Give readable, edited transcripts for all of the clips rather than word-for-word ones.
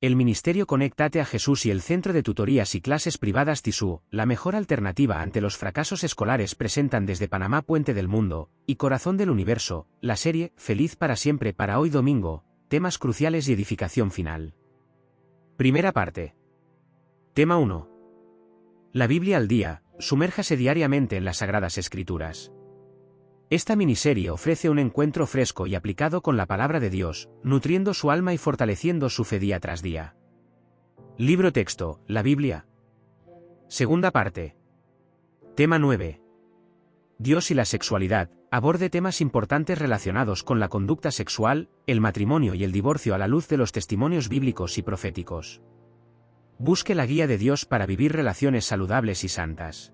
El Ministerio Conéctate a Jesús y el Centro de Tutorías y Clases Privadas TISU, la mejor alternativa ante los fracasos escolares, presentan desde Panamá Puente del Mundo y Corazón del Universo, la serie Feliz para siempre para hoy domingo, temas cruciales y edificación final. Primera parte. Tema 1. La Biblia al día, sumérjase diariamente en las Sagradas Escrituras. Esta miniserie ofrece un encuentro fresco y aplicado con la palabra de Dios, nutriendo su alma y fortaleciendo su fe día tras día. Libro texto, la Biblia. Segunda parte. Tema 9. Dios y la sexualidad, aborde temas importantes relacionados con la conducta sexual, el matrimonio y el divorcio a la luz de los testimonios bíblicos y proféticos. Busque la guía de Dios para vivir relaciones saludables y santas.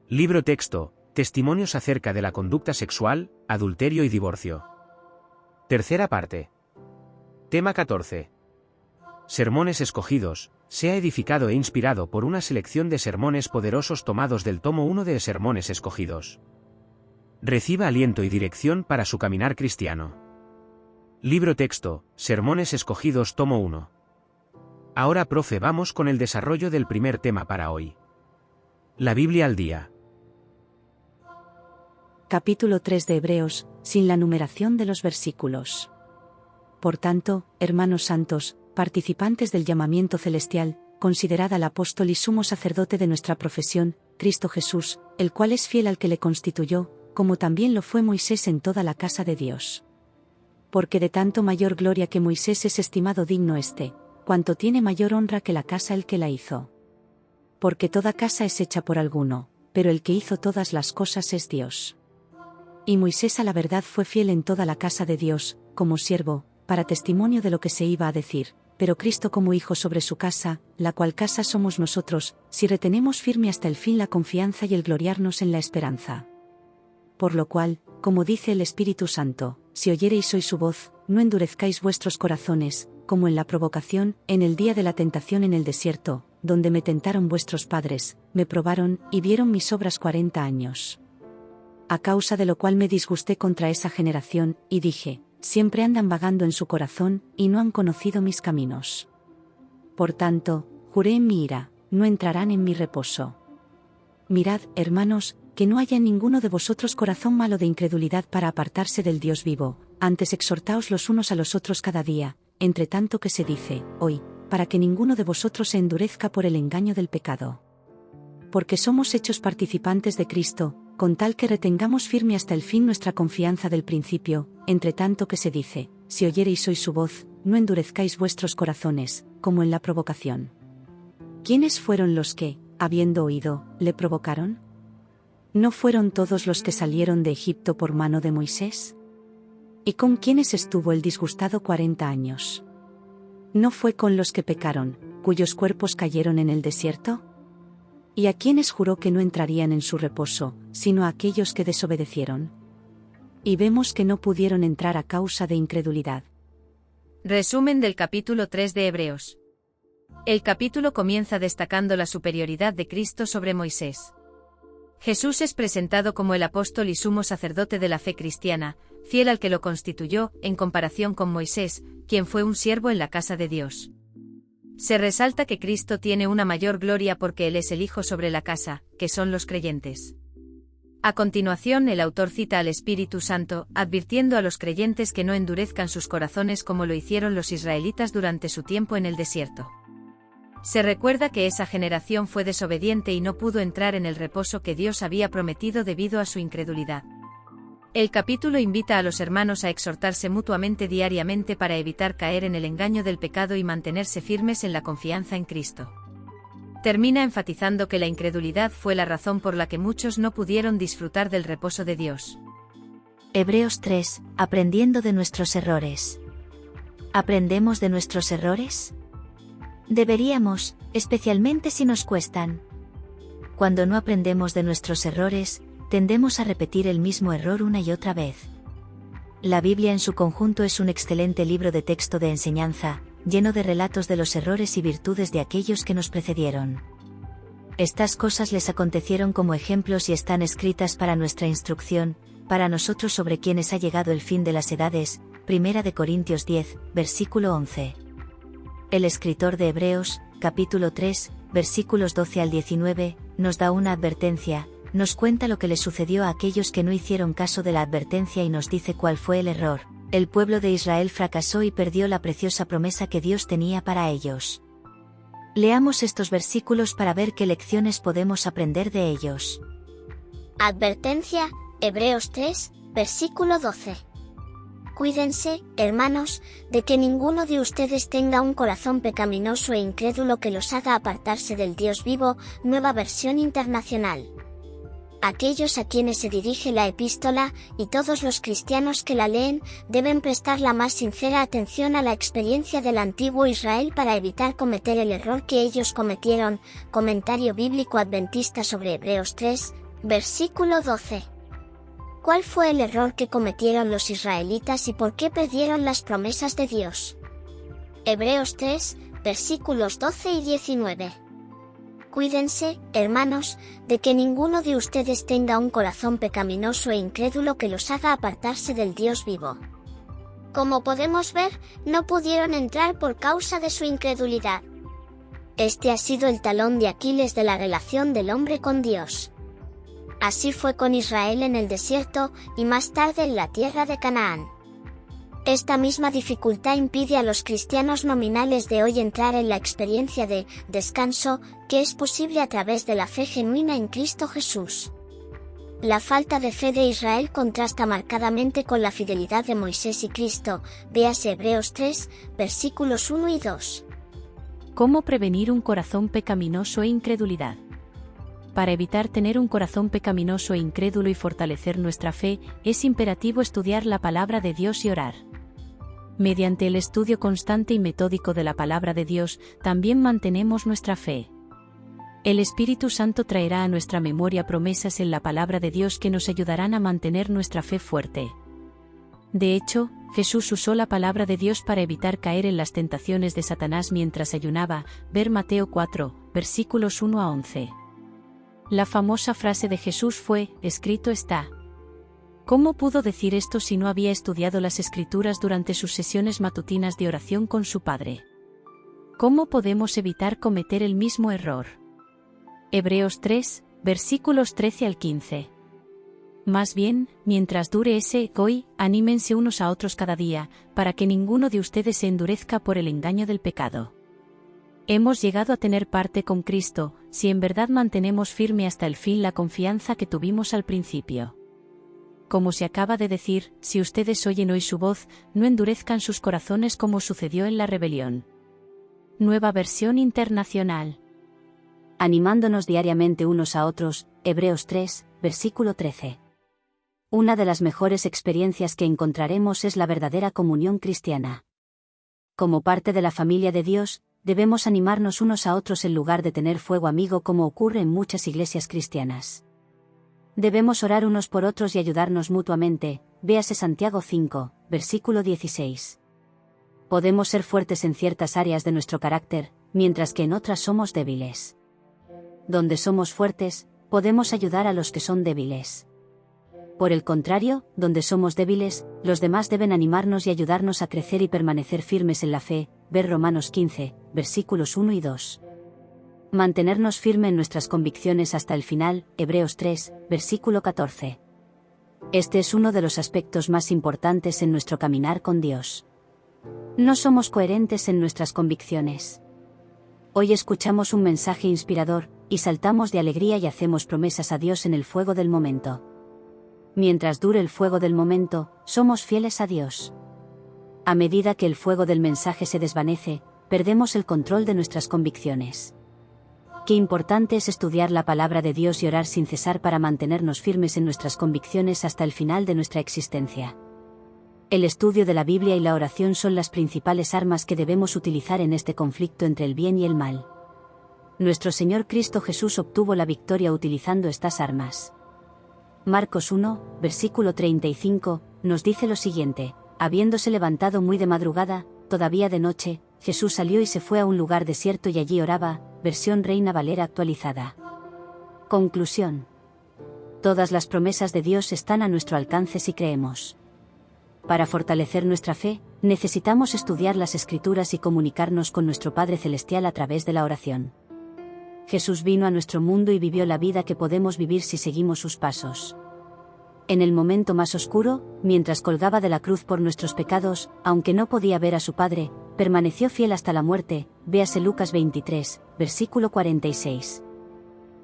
Libro texto, testimonios acerca de la conducta sexual, adulterio y divorcio. Tercera parte. Tema 14. Sermones escogidos, sea edificado e inspirado por una selección de sermones poderosos tomados del tomo 1 de Sermones Escogidos. Reciba aliento y dirección para su caminar cristiano. Libro texto, Sermones Escogidos tomo 1. Ahora, profe, vamos con el desarrollo del primer tema para hoy. La Biblia al día. Capítulo 3 de Hebreos, sin la numeración de los versículos. Por tanto, hermanos santos, participantes del llamamiento celestial, considerad al apóstol y sumo sacerdote de nuestra profesión, Cristo Jesús, el cual es fiel al que le constituyó, como también lo fue Moisés en toda la casa de Dios. Porque de tanto mayor gloria que Moisés es estimado digno cuanto tiene mayor honra que la casa el que la hizo. Porque toda casa es hecha por alguno, pero el que hizo todas las cosas es Dios. Y Moisés a la verdad fue fiel en toda la casa de Dios, como siervo, para testimonio de lo que se iba a decir, pero Cristo como hijo sobre su casa, la cual casa somos nosotros, si retenemos firme hasta el fin la confianza y el gloriarnos en la esperanza. Por lo cual, como dice el Espíritu Santo, si oyereis hoy su voz, no endurezcáis vuestros corazones, como en la provocación, en el día de la tentación en el desierto, donde me tentaron vuestros padres, me probaron, y vieron mis obras 40 años. A causa de lo cual me disgusté contra esa generación, y dije, siempre andan vagando en su corazón, y no han conocido mis caminos. Por tanto, juré en mi ira, no entrarán en mi reposo. Mirad, hermanos, que no haya en ninguno de vosotros corazón malo de incredulidad para apartarse del Dios vivo, antes exhortaos los unos a los otros cada día, entre tanto que se dice, hoy, para que ninguno de vosotros se endurezca por el engaño del pecado. Porque somos hechos participantes de Cristo, con tal que retengamos firme hasta el fin nuestra confianza del principio, entre tanto que se dice, si oyereis hoy su voz, no endurezcáis vuestros corazones, como en la provocación. ¿Quiénes fueron los que, habiendo oído, le provocaron? ¿No fueron todos los que salieron de Egipto por mano de Moisés? ¿Y con quiénes estuvo el disgustado 40 años? ¿No fue con los que pecaron, cuyos cuerpos cayeron en el desierto? ¿Y a quiénes juró que no entrarían en su reposo, sino a aquellos que desobedecieron? Y vemos que no pudieron entrar a causa de incredulidad. Resumen del capítulo 3 de Hebreos. El capítulo comienza destacando la superioridad de Cristo sobre Moisés. Jesús es presentado como el apóstol y sumo sacerdote de la fe cristiana, fiel al que lo constituyó, en comparación con Moisés, quien fue un siervo en la casa de Dios. Se resalta que Cristo tiene una mayor gloria porque Él es el Hijo sobre la casa, que son los creyentes. A continuación, el autor cita al Espíritu Santo, advirtiendo a los creyentes que no endurezcan sus corazones como lo hicieron los israelitas durante su tiempo en el desierto. Se recuerda que esa generación fue desobediente y no pudo entrar en el reposo que Dios había prometido debido a su incredulidad. El capítulo invita a los hermanos a exhortarse mutuamente diariamente para evitar caer en el engaño del pecado y mantenerse firmes en la confianza en Cristo. Termina enfatizando que la incredulidad fue la razón por la que muchos no pudieron disfrutar del reposo de Dios. Hebreos 3, aprendiendo de nuestros errores. ¿Aprendemos de nuestros errores? Deberíamos, especialmente si nos cuestan. Cuando no aprendemos de nuestros errores, tendemos a repetir el mismo error una y otra vez. La Biblia en su conjunto es un excelente libro de texto de enseñanza, lleno de relatos de los errores y virtudes de aquellos que nos precedieron. Estas cosas les acontecieron como ejemplos y están escritas para nuestra instrucción, para nosotros sobre quienes ha llegado el fin de las edades. 1 Corintios 10, versículo 11. El escritor de Hebreos, capítulo 3, versículos 12 al 19, nos da una advertencia, nos cuenta lo que le sucedió a aquellos que no hicieron caso de la advertencia y nos dice cuál fue el error. El pueblo de Israel fracasó y perdió la preciosa promesa que Dios tenía para ellos. Leamos estos versículos para ver qué lecciones podemos aprender de ellos. Advertencia, Hebreos 3, versículo 12. Cuídense, hermanos, de que ninguno de ustedes tenga un corazón pecaminoso e incrédulo que los haga apartarse del Dios vivo, Nueva Versión Internacional. Aquellos a quienes se dirige la epístola, y todos los cristianos que la leen, deben prestar la más sincera atención a la experiencia del antiguo Israel para evitar cometer el error que ellos cometieron. Comentario bíblico adventista sobre Hebreos 3, versículo 12. ¿Cuál fue el error que cometieron los israelitas y por qué perdieron las promesas de Dios? Hebreos 3, versículos 12 y 19. Cuídense, hermanos, de que ninguno de ustedes tenga un corazón pecaminoso e incrédulo que los haga apartarse del Dios vivo. Como podemos ver, no pudieron entrar por causa de su incredulidad. Este ha sido el talón de Aquiles de la relación del hombre con Dios. Así fue con Israel en el desierto, y más tarde en la tierra de Canaán. Esta misma dificultad impide a los cristianos nominales de hoy entrar en la experiencia de descanso, que es posible a través de la fe genuina en Cristo Jesús. La falta de fe de Israel contrasta marcadamente con la fidelidad de Moisés y Cristo, véase Hebreos 3, versículos 1 y 2. ¿Cómo prevenir un corazón pecaminoso e incredulidad? Para evitar tener un corazón pecaminoso e incrédulo y fortalecer nuestra fe, es imperativo estudiar la palabra de Dios y orar. Mediante el estudio constante y metódico de la palabra de Dios, también mantenemos nuestra fe. El Espíritu Santo traerá a nuestra memoria promesas en la palabra de Dios que nos ayudarán a mantener nuestra fe fuerte. De hecho, Jesús usó la palabra de Dios para evitar caer en las tentaciones de Satanás mientras ayunaba, ver Mateo 4, versículos 1 a 11. La famosa frase de Jesús fue, escrito está. ¿Cómo pudo decir esto si no había estudiado las Escrituras durante sus sesiones matutinas de oración con su Padre? ¿Cómo podemos evitar cometer el mismo error? Hebreos 3, versículos 13 al 15. Más bien, mientras dure ese hoy, anímense unos a otros cada día, para que ninguno de ustedes se endurezca por el engaño del pecado. Hemos llegado a tener parte con Cristo, si en verdad mantenemos firme hasta el fin la confianza que tuvimos al principio. Como se acaba de decir, si ustedes oyen hoy su voz, no endurezcan sus corazones como sucedió en la rebelión. Nueva Versión Internacional. Animándonos diariamente unos a otros, Hebreos 3, versículo 13. Una de las mejores experiencias que encontraremos es la verdadera comunión cristiana. Como parte de la familia de Dios, debemos animarnos unos a otros en lugar de tener fuego amigo como ocurre en muchas iglesias cristianas. Debemos orar unos por otros y ayudarnos mutuamente, véase Santiago 5, versículo 16. Podemos ser fuertes en ciertas áreas de nuestro carácter, mientras que en otras somos débiles. Donde somos fuertes, podemos ayudar a los que son débiles. Por el contrario, donde somos débiles, los demás deben animarnos y ayudarnos a crecer y permanecer firmes en la fe, ver Romanos 15, versículos 1 y 2. Mantenernos firme en nuestras convicciones hasta el final, Hebreos 3, versículo 14. Este es uno de los aspectos más importantes en nuestro caminar con Dios. No somos coherentes en nuestras convicciones. Hoy escuchamos un mensaje inspirador, y saltamos de alegría y hacemos promesas a Dios en el fuego del momento. Mientras dure el fuego del momento, somos fieles a Dios. A medida que el fuego del mensaje se desvanece, perdemos el control de nuestras convicciones. Qué importante es estudiar la palabra de Dios y orar sin cesar para mantenernos firmes en nuestras convicciones hasta el final de nuestra existencia. El estudio de la Biblia y la oración son las principales armas que debemos utilizar en este conflicto entre el bien y el mal. Nuestro Señor Cristo Jesús obtuvo la victoria utilizando estas armas. Marcos 1, versículo 35, nos dice lo siguiente: habiéndose levantado muy de madrugada, todavía de noche, Jesús salió y se fue a un lugar desierto y allí oraba, versión Reina Valera actualizada. Conclusión. Todas las promesas de Dios están a nuestro alcance si creemos. Para fortalecer nuestra fe, necesitamos estudiar las Escrituras y comunicarnos con nuestro Padre Celestial a través de la oración. Jesús vino a nuestro mundo y vivió la vida que podemos vivir si seguimos sus pasos. En el momento más oscuro, mientras colgaba de la cruz por nuestros pecados, aunque no podía ver a su Padre, permaneció fiel hasta la muerte, véase Lucas 23, versículo 46.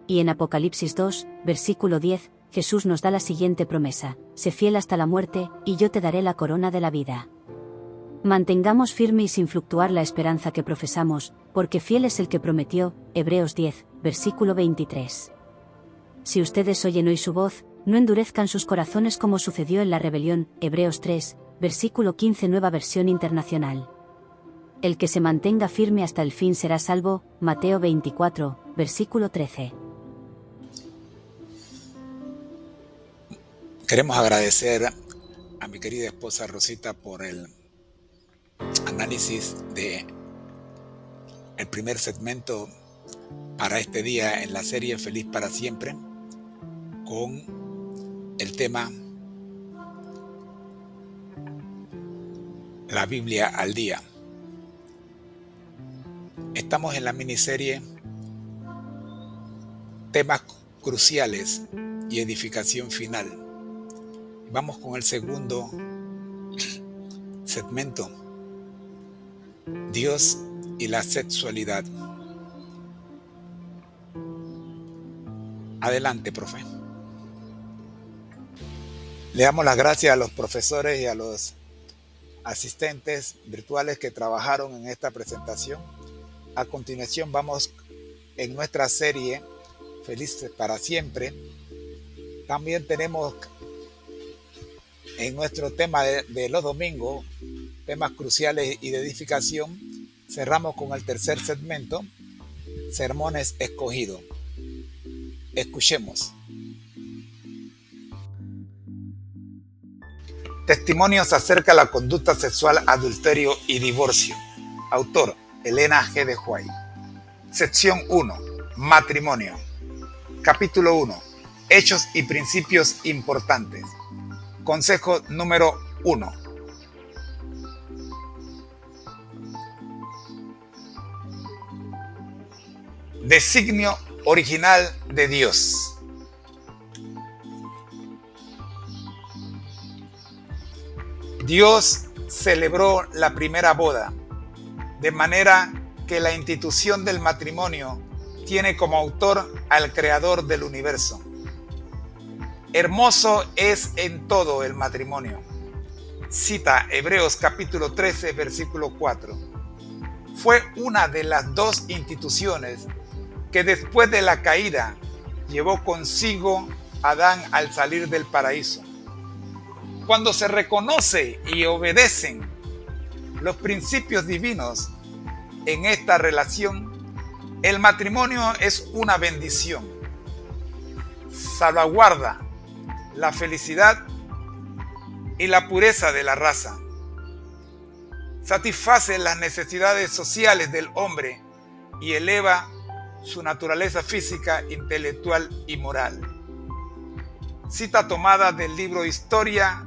Y en Apocalipsis 2, versículo 10, Jesús nos da la siguiente promesa: sé fiel hasta la muerte, y yo te daré la corona de la vida. Mantengamos firme y sin fluctuar la esperanza que profesamos, porque fiel es el que prometió, Hebreos 10, versículo 23. Si ustedes oyen hoy su voz, no endurezcan sus corazones como sucedió en la rebelión, Hebreos 3, versículo 15, Nueva Versión Internacional. El que se mantenga firme hasta el fin será salvo, Mateo 24, versículo 13. Queremos agradecer a mi querida esposa Rosita por el análisis de el primer segmento para este día en la serie Feliz para Siempre, con el tema La Biblia al día. Estamos en la miniserie Temas cruciales y edificación final. Vamos con el segundo segmento, Dios y la sexualidad. Adelante, profe. Le damos las gracias a los profesores y a los asistentes virtuales que trabajaron en esta presentación. A continuación vamos en nuestra serie Felices para Siempre. También tenemos en nuestro tema de los domingos, temas cruciales y de edificación. Cerramos con el tercer segmento, Sermones Escogidos. Escuchemos. Testimonios acerca de la conducta sexual, adulterio y divorcio. Autor, Elena G. de White. Sección 1. Matrimonio. Capítulo 1. Hechos y principios importantes. Consejo número 1. Designio original de Dios. Dios celebró la primera boda, de manera que la institución del matrimonio tiene como autor al Creador del universo. Hermoso es en todo el matrimonio. Cita Hebreos capítulo 13, versículo 4. Fue una de las dos instituciones que después de la caída llevó consigo Adán al salir del paraíso. Cuando se reconoce y obedecen los principios divinos en esta relación, el matrimonio es una bendición. Salvaguarda la felicidad y la pureza de la raza. Satisface las necesidades sociales del hombre y eleva su naturaleza física, intelectual y moral. Cita tomada del libro Historia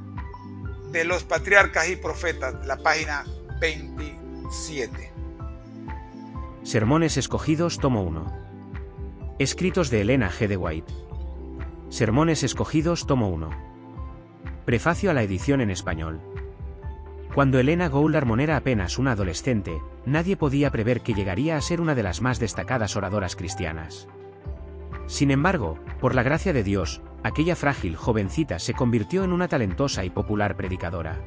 de los Patriarcas y Profetas, la página 27. Sermones Escogidos, tomo 1. Escritos de Elena G. de White. Sermones Escogidos, tomo 1. Prefacio a la edición en español. Cuando Elena Goldman era apenas una adolescente, nadie podía prever que llegaría a ser una de las más destacadas oradoras cristianas. Sin embargo, por la gracia de Dios, aquella frágil jovencita se convirtió en una talentosa y popular predicadora.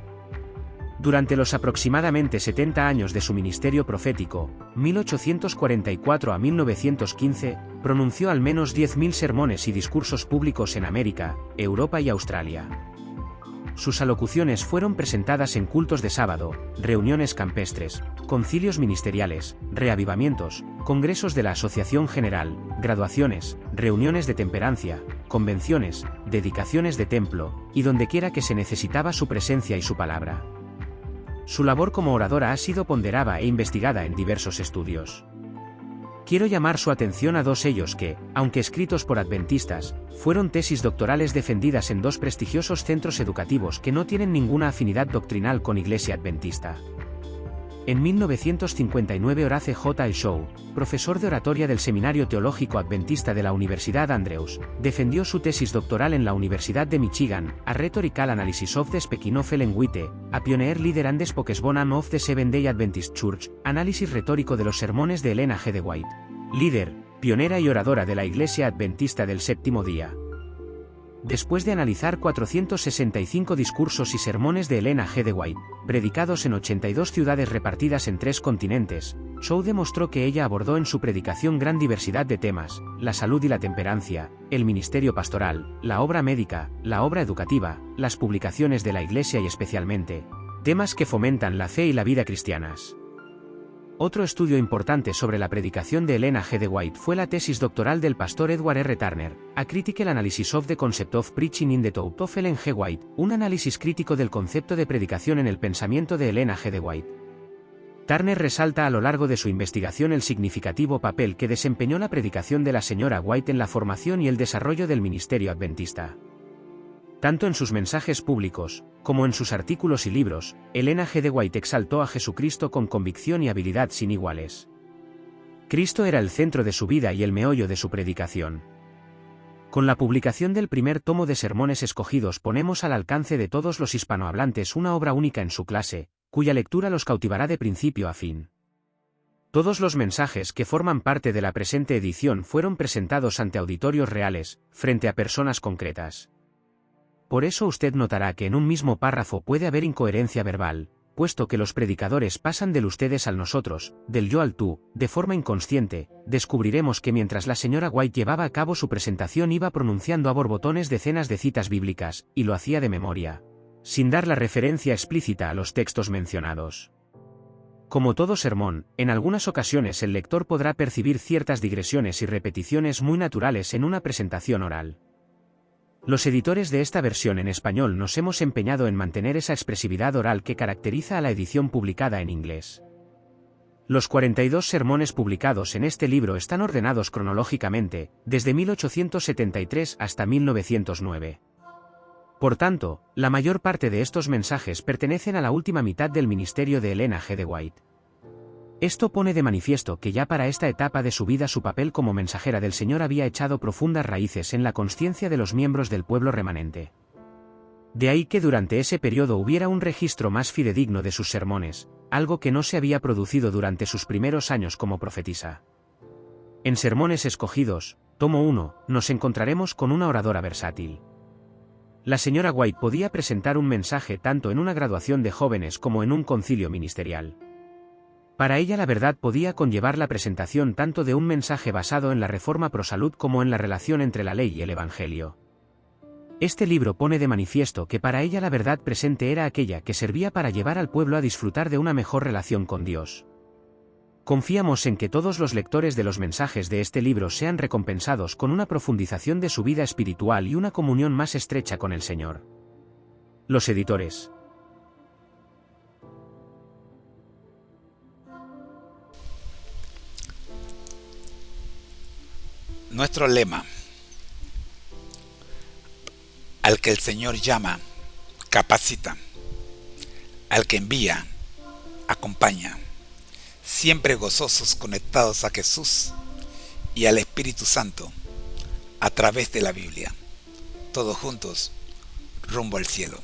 Durante los aproximadamente 70 años de su ministerio profético, 1844 a 1915, pronunció al menos 10.000 sermones y discursos públicos en América, Europa y Australia. Sus alocuciones fueron presentadas en cultos de sábado, reuniones campestres, concilios ministeriales, reavivamientos, congresos de la Asociación General, graduaciones, reuniones de temperancia, convenciones, dedicaciones de templo, y dondequiera que se necesitaba su presencia y su palabra. Su labor como oradora ha sido ponderada e investigada en diversos estudios. Quiero llamar su atención a dos sellos que, aunque escritos por adventistas, fueron tesis doctorales defendidas en dos prestigiosos centros educativos que no tienen ninguna afinidad doctrinal con Iglesia Adventista. En 1959 Horace J. Shaw, profesor de oratoria del Seminario Teológico Adventista de la Universidad Andrews, defendió su tesis doctoral en la Universidad de Michigan, A Rhetorical Analysis of the Speaking of Ellen White, a Pioneer Leader and Spokeswoman of the Seventh-day Adventist Church, análisis retórico de los sermones de Elena G. de White. Líder, pionera y oradora de la Iglesia Adventista del Séptimo Día. Después de analizar 465 discursos y sermones de Elena G. de White, predicados en 82 ciudades repartidas en 3 continentes, Shaw demostró que ella abordó en su predicación gran diversidad de temas: la salud y la temperancia, el ministerio pastoral, la obra médica, la obra educativa, las publicaciones de la Iglesia y especialmente, temas que fomentan la fe y la vida cristianas. Otro estudio importante sobre la predicación de Elena G. de White fue la tesis doctoral del pastor Edward R. Turner, A Critical Analysis of the Concept of Preaching in the Thought of Ellen G. White, un análisis crítico del concepto de predicación en el pensamiento de Elena G. de White. Turner resalta a lo largo de su investigación el significativo papel que desempeñó la predicación de la señora White en la formación y el desarrollo del ministerio adventista. Tanto en sus mensajes públicos, como en sus artículos y libros, Elena G. de White exaltó a Jesucristo con convicción y habilidad sin iguales. Cristo era el centro de su vida y el meollo de su predicación. Con la publicación del primer tomo de Sermones Escogidos ponemos al alcance de todos los hispanohablantes una obra única en su clase, cuya lectura los cautivará de principio a fin. Todos los mensajes que forman parte de la presente edición fueron presentados ante auditorios reales, frente a personas concretas. Por eso usted notará que en un mismo párrafo puede haber incoherencia verbal, puesto que los predicadores pasan del ustedes al nosotros, del yo al tú, de forma inconsciente. Descubriremos que mientras la señora White llevaba a cabo su presentación iba pronunciando a borbotones decenas de citas bíblicas, y lo hacía de memoria, sin dar la referencia explícita a los textos mencionados. Como todo sermón, en algunas ocasiones el lector podrá percibir ciertas digresiones y repeticiones muy naturales en una presentación oral. Los editores de esta versión en español nos hemos empeñado en mantener esa expresividad oral que caracteriza a la edición publicada en inglés. Los 42 sermones publicados en este libro están ordenados cronológicamente, desde 1873 hasta 1909. Por tanto, la mayor parte de estos mensajes pertenecen a la última mitad del ministerio de Elena G. de White. Esto pone de manifiesto que ya para esta etapa de su vida su papel como mensajera del Señor había echado profundas raíces en la consciencia de los miembros del pueblo remanente. De ahí que durante ese periodo hubiera un registro más fidedigno de sus sermones, algo que no se había producido durante sus primeros años como profetisa. En Sermones Escogidos, tomo 1, nos encontraremos con una oradora versátil. La señora White podía presentar un mensaje tanto en una graduación de jóvenes como en un concilio ministerial. Para ella la verdad podía conllevar la presentación tanto de un mensaje basado en la reforma pro salud como en la relación entre la ley y el evangelio. Este libro pone de manifiesto que para ella la verdad presente era aquella que servía para llevar al pueblo a disfrutar de una mejor relación con Dios. Confiamos en que todos los lectores de los mensajes de este libro sean recompensados con una profundización de su vida espiritual y una comunión más estrecha con el Señor. Los editores. Nuestro lema: al que el Señor llama, capacita; al que envía, acompaña. Siempre gozosos conectados a Jesús y al Espíritu Santo a través de la Biblia. Todos juntos, rumbo al cielo.